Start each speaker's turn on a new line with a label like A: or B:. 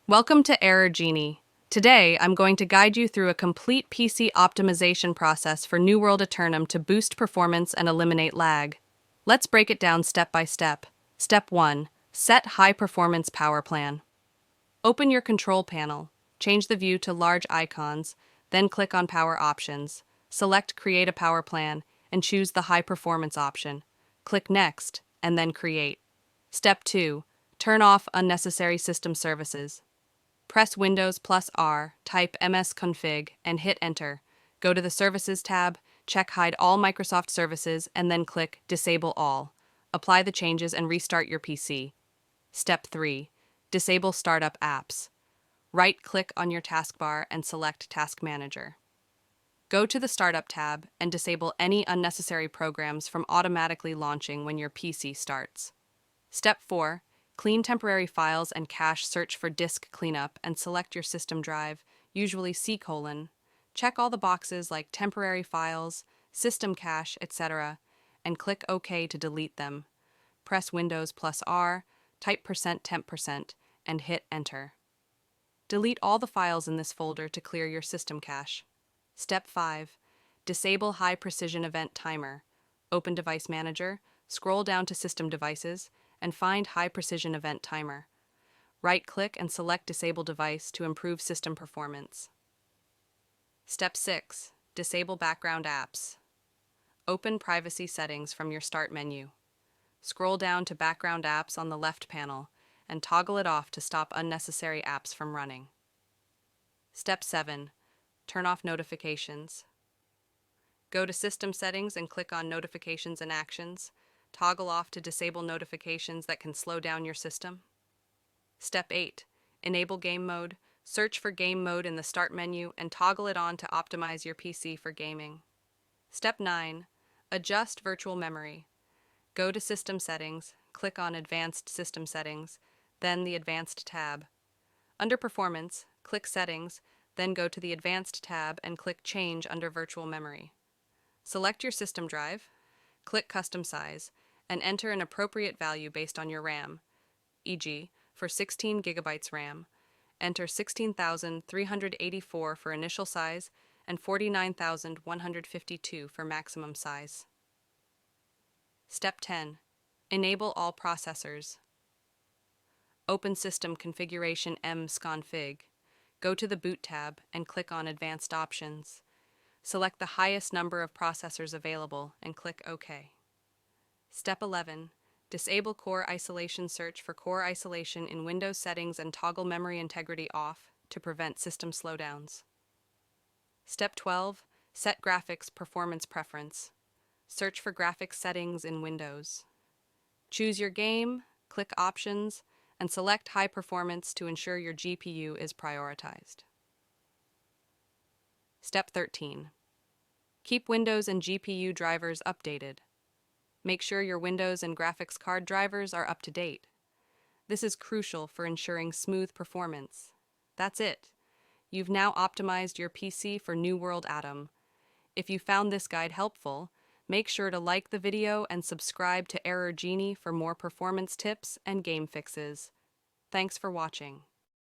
A: Welcome to Error Genie. Today, I'm going to guide you through a complete PC optimization process for New World Aeternum to boost performance and eliminate lag. Let's break it down step by step. Step 1. Set High Performance Power Plan. Open your control panel, change the view to large icons, then click on Power Options. Select Create a Power Plan and choose the High Performance option. Click Next, and then Create. Step 2. Turn off unnecessary system services. Press Windows plus R, type msconfig, and hit Enter. Go to the Services tab, check Hide All Microsoft Services, and then click Disable All. Apply the changes and restart your PC. Step 3. Disable Startup Apps. Right-click on your taskbar and select Task Manager. Go to the Startup tab and disable any unnecessary programs from automatically launching when your PC starts. Step 4. Clean temporary files and cache. Search for disk cleanup and select your system drive, usually C:. Check all the boxes like temporary files, system cache, etc., and click OK to delete them. Press Windows plus R, type %temp%, and hit Enter. Delete all the files in this folder to clear your system cache. Step 5. Disable High Precision Event Timer. Open Device Manager, scroll down to System Devices, and find High Precision Event Timer. Right-click and select Disable Device to improve system performance. Step 6. Disable Background Apps. Open Privacy Settings from your Start menu. Scroll down to Background Apps on the left panel and toggle it off to stop unnecessary apps from running. Step 7. Turn off notifications. Go to System Settings and click on Notifications and Actions. Toggle off to disable notifications that can slow down your system. Step 8. Enable Game Mode. Search for Game Mode in the Start menu and toggle it on to optimize your PC for gaming. Step 9. Adjust Virtual Memory. Go to System Settings, click on Advanced System Settings, then the Advanced tab. Under Performance, click Settings, then go to the Advanced tab and click Change under Virtual Memory. Select your system drive, click Custom Size, and enter an appropriate value based on your RAM, e.g., for 16 GB RAM, enter 16,384 for initial size and 49,152 for maximum size. Step 10. Enable all processors. Open System Configuration msconfig. Go to the Boot tab and click on Advanced Options. Select the highest number of processors available and click OK. Step 11. Disable Core Isolation. Search for core isolation in Windows Settings and toggle memory integrity off to prevent system slowdowns. Step 12. Set Graphics Performance Preference. Search for graphics settings in Windows. Choose your game, click Options, and select High Performance to ensure your GPU is prioritized. Step 13. Keep Windows and GPU drivers updated. Make sure your Windows and graphics card drivers are up to date. This is crucial for ensuring smooth performance. That's it. You've now optimized your PC for New World Atom. If you found this guide helpful, make sure to like the video and subscribe to Error Genie for more performance tips and game fixes. Thanks for watching.